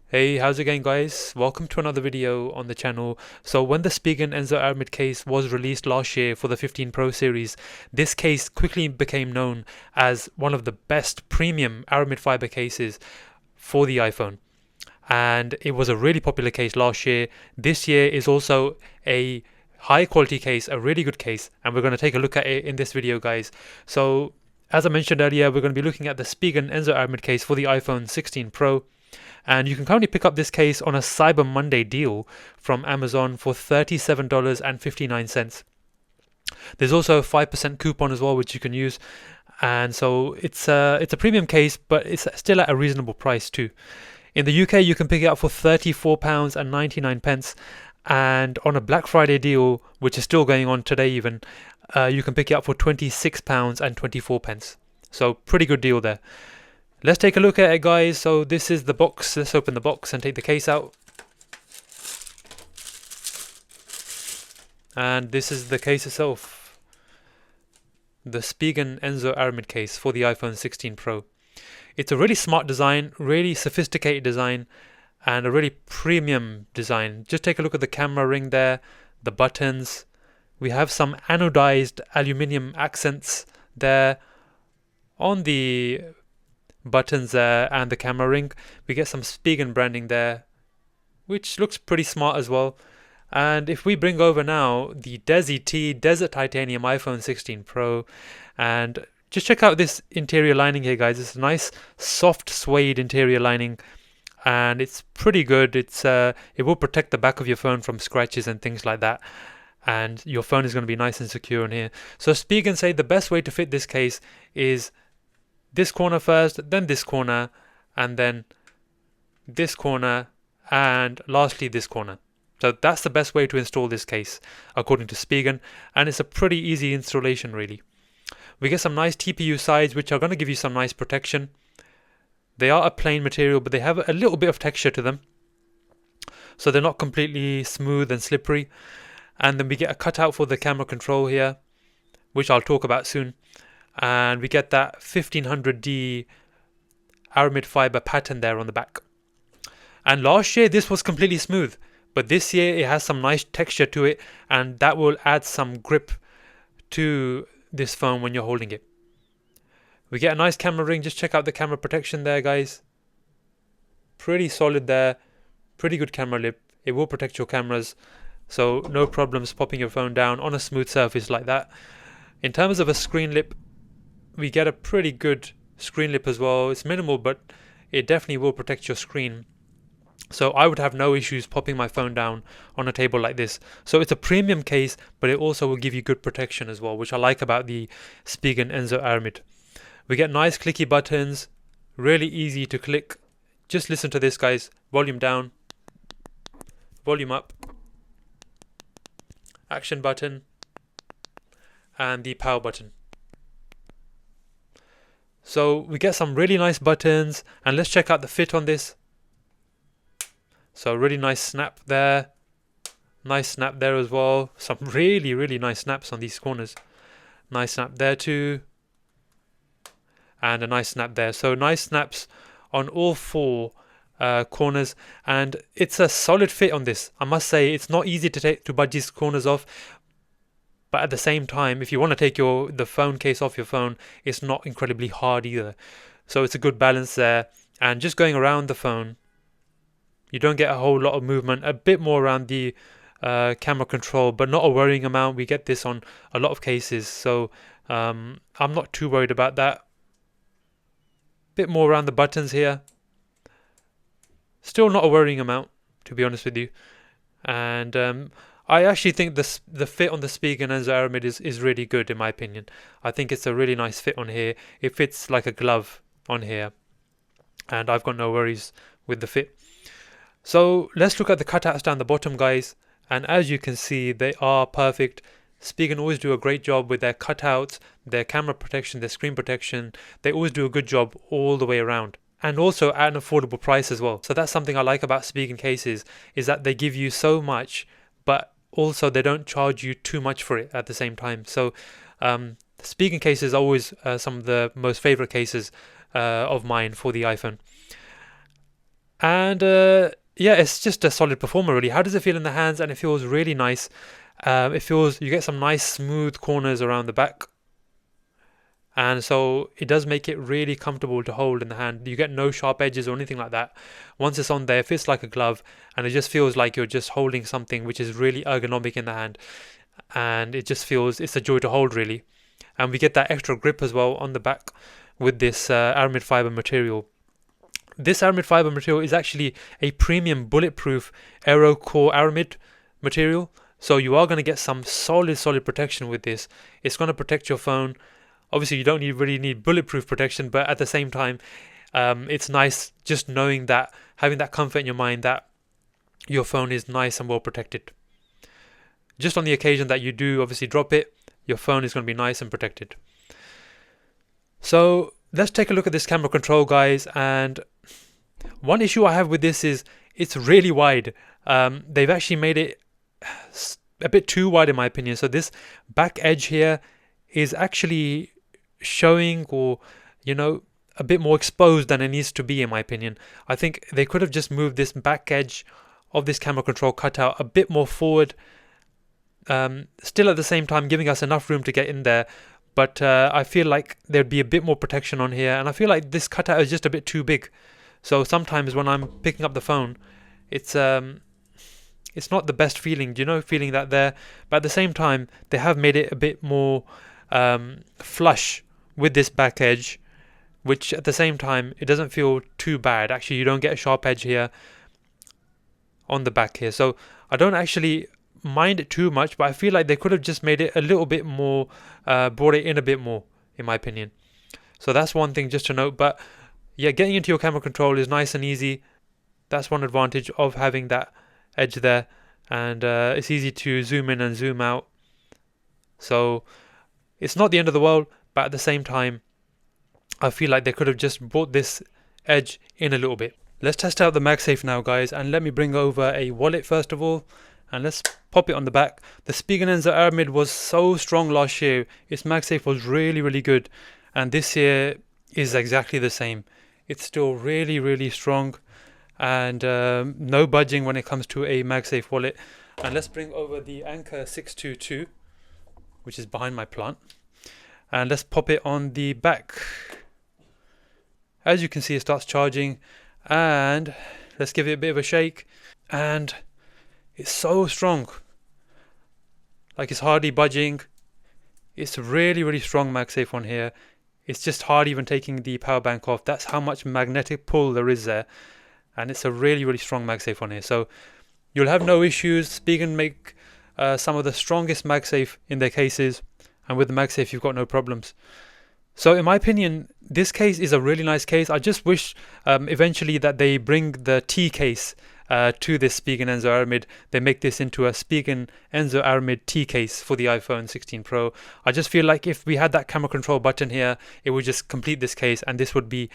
Hey, how's it going guys? Welcome to another video on the channel. So when the Spigen Enzo Aramid case was released last year for the 15 Pro series, this case quickly became known as one of the best premium Aramid fiber cases for the iPhone. And it was a really popular case last year. This year is also a high quality case, a really good case, and we're going to take a look at it in this video guys. So as I mentioned earlier, we're going to be looking at the Spigen Enzo Aramid case for the iPhone 16 Pro. And you can currently pick up this case on a Cyber Monday deal from Amazon for $37.59. There's also a 5% coupon as well, which you can use. And so it's a premium case, but it's still at a reasonable price too. In the UK, you can pick it up for £34.99. And on a Black Friday deal, which is still going on today even, you can pick it up for £26.24. So pretty good deal there. Let's take a look at it guys. So this is the box. Let's open the box and take the case out. And this is the case itself. The Spigen Enzo Aramid case for the iPhone 16 Pro. It's a really smart design, really sophisticated design, and a really premium design. Just take a look at the camera ring there, the buttons. We have some anodized aluminium accents there on the buttons there and the camera ring. We get some Spigen branding there, which looks pretty smart as well. And if we bring over now the Desi T Desert Titanium iPhone 16 Pro, and just check out this interior lining here guys. It's a nice soft suede interior lining, and it's pretty good. It will protect the back of your phone from scratches and things like that, and your phone is going to be nice and secure in here. So Spigen say the best way to fit this case is this corner first, then this corner, and then this corner, and lastly this corner. So that's the best way to install this case according to Spigen, and it's a pretty easy installation really. We get some nice TPU sides which are going to give you some nice protection. They are a plain material, but they have a little bit of texture to them, so they're not completely smooth and slippery. And then we get a cutout for the camera control here, which I'll talk about soon. And we get that 1500D Aramid fiber pattern there on the back. And last year this was completely smooth, but this year it has some nice texture to it, and that will add some grip to this phone when you're holding it. We get a nice camera ring. Just check out the camera protection there guys. Pretty solid there, pretty good camera lip. It will protect your cameras, so no problems popping your phone down on a smooth surface like that. In terms of a screen lip, we get a pretty good screen lip as well. It's minimal, but it definitely will protect your screen. So I would have no issues popping my phone down on a table like this. So it's a premium case, but it also will give you good protection as well, which I like about the Spigen Enzo Aramid. We get nice clicky buttons, really easy to click. Just listen to this guys. Volume down, volume up, action button, and the power button. So we get some really nice buttons, and let's check out the fit on this. So really nice snap there, nice snap there as well. Some really nice snaps on these corners. Nice snap there too, and a nice snap there. So nice snaps on all four corners, and it's a solid fit on this. I must say it's not easy to budge these corners off, but at the same time, if you want to take the phone case off your phone, it's not incredibly hard either. So it's a good balance there. And just going around the phone, you don't get a whole lot of movement. A bit more around the camera control, but not a worrying amount. We get this on a lot of cases, so I'm not too worried about that. Bit more around the buttons here. Still not a worrying amount, to be honest with you. And I actually think the fit on the Spigen Enzo Aramid is really good in my opinion. I think it's a really nice fit on here. It fits like a glove on here, and I've got no worries with the fit. So let's look at the cutouts down the bottom guys, and as you can see they are perfect. Spigen always do a great job with their cutouts, their camera protection, their screen protection. They always do a good job all the way around, and also at an affordable price as well. So that's something I like about Spigen cases, is that they give you so much, but also they don't charge you too much for it at the same time. So Spigen cases are always some of the most favorite cases of mine for the iPhone. And yeah, it's just a solid performer really. How does it feel in the hands? And it feels really nice. It feels, you get some nice smooth corners around the back, and so it does make it really comfortable to hold in the hand. You get no sharp edges or anything like that. Once it's on there, it fits like a glove, and it just feels like you're just holding something which is really ergonomic in the hand, and it just feels, it's a joy to hold really. And we get that extra grip as well on the back with this aramid fiber material. This aramid fiber material is actually a premium bulletproof aero core aramid material, so you are going to get some solid protection with this. It's going to protect your phone. Obviously, you don't really need bulletproof protection, but at the same time, it's nice just knowing that, having that comfort in your mind that your phone is nice and well protected. Just on the occasion that you do obviously drop it, your phone is going to be nice and protected. So let's take a look at this camera control, guys. And one issue I have with this is it's really wide. They've actually made it a bit too wide in my opinion. So this back edge here is actually showing, or a bit more exposed than it needs to be in my opinion. I think they could have just moved this back edge of this camera control cutout a bit more forward, still at the same time giving us enough room to get in there, but I feel like there'd be a bit more protection on here, and I feel like this cutout is just a bit too big. So sometimes when I'm picking up the phone, it's not the best feeling, feeling that there. But at the same time, they have made it a bit more flush with this back edge, which at the same time, it doesn't feel too bad. Actually, you don't get a sharp edge here on the back here. So I don't actually mind it too much, but I feel like they could have just made it a little bit more, brought it in a bit more, in my opinion. So that's one thing just to note. But yeah, getting into your camera control is nice and easy. That's one advantage of having that edge there, and it's easy to zoom in and zoom out. So it's not the end of the world, but at the same time, I feel like they could have just brought this edge in a little bit. Let's test out the MagSafe now, guys, and let me bring over a wallet first of all, and let's pop it on the back. The Spigen Enzo Aramid was so strong last year. Its MagSafe was really good, and this year is exactly the same. It's still really strong, and no budging when it comes to a MagSafe wallet. And let's bring over the Anker 622, which is behind my plant, and let's pop it on the back. As you can see, it starts charging, and let's give it a bit of a shake, and it's so strong, like it's hardly budging. It's really strong MagSafe on here. It's just hard even taking the power bank off. That's how much magnetic pull there is there, and it's a really strong MagSafe on here. So you'll have no issues. Spigen make some of the strongest MagSafe in their cases, and with the MagSafe you've got no problems. So in my opinion, this case is a really nice case. I just wish eventually that they bring the T case to this Spigen Enzo Aramid. They make this into a Spigen Enzo Aramid T case for the iPhone 16 Pro. I just feel like if we had that camera control button here, it would just complete this case, and this would be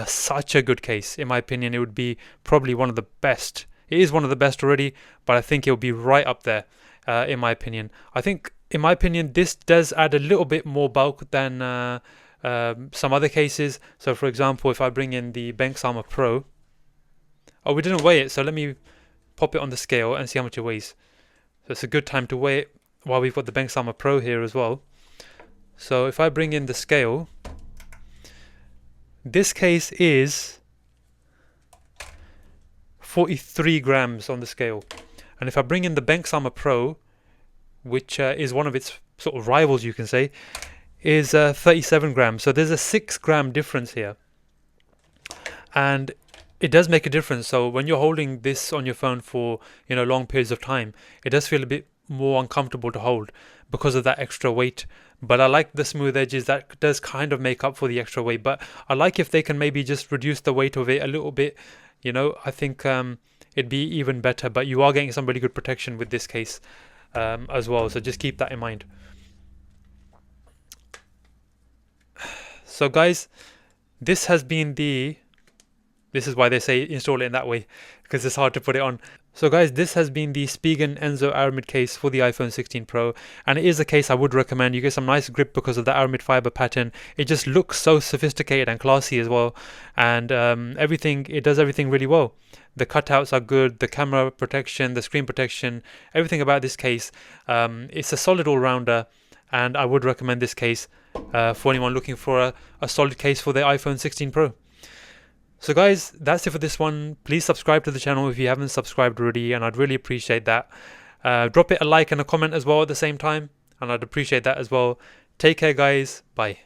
such a good case. In my opinion, it would be probably one of the best. It is one of the best already, but I think it will be right up there in my opinion. I think, in my opinion, this does add a little bit more bulk than some other cases. So for example, if I bring in the Banksarmor Pro, oh, we didn't weigh it, so let me pop it on the scale and see how much it weighs. So it's a good time to weigh it while we've got the Banksarmor Pro here as well. So if I bring in the scale, this case is 43 grams on the scale. And if I bring in the Banksarmor Pro, which is one of its sort of rivals, you can say, is 37 grams. So there's a 6 gram difference here, and it does make a difference. So when you're holding this on your phone for long periods of time, it does feel a bit more uncomfortable to hold because of that extra weight. But I like the smooth edges. That does kind of make up for the extra weight, but I like if they can maybe just reduce the weight of it a little bit. I think it'd be even better. But you are getting some really good protection with this case as well, so just keep that in mind. So guys, this has been the This is why they say install it in that way, because it's hard to put it on. So guys, this has been the Spigen Enzo Aramid case for the iPhone 16 Pro, and it is a case I would recommend. You get some nice grip because of the Aramid fiber pattern. It just looks so sophisticated and classy as well, and it does everything really well. The cutouts are good, the camera protection, the screen protection, everything about this case. It's a solid all-rounder, and I would recommend this case for anyone looking for a solid case for the iPhone 16 Pro. So guys, that's it for this one. Please subscribe to the channel if you haven't subscribed already, and I'd really appreciate that. Drop it a like and a comment as well at the same time, and I'd appreciate that as well. Take care guys, bye.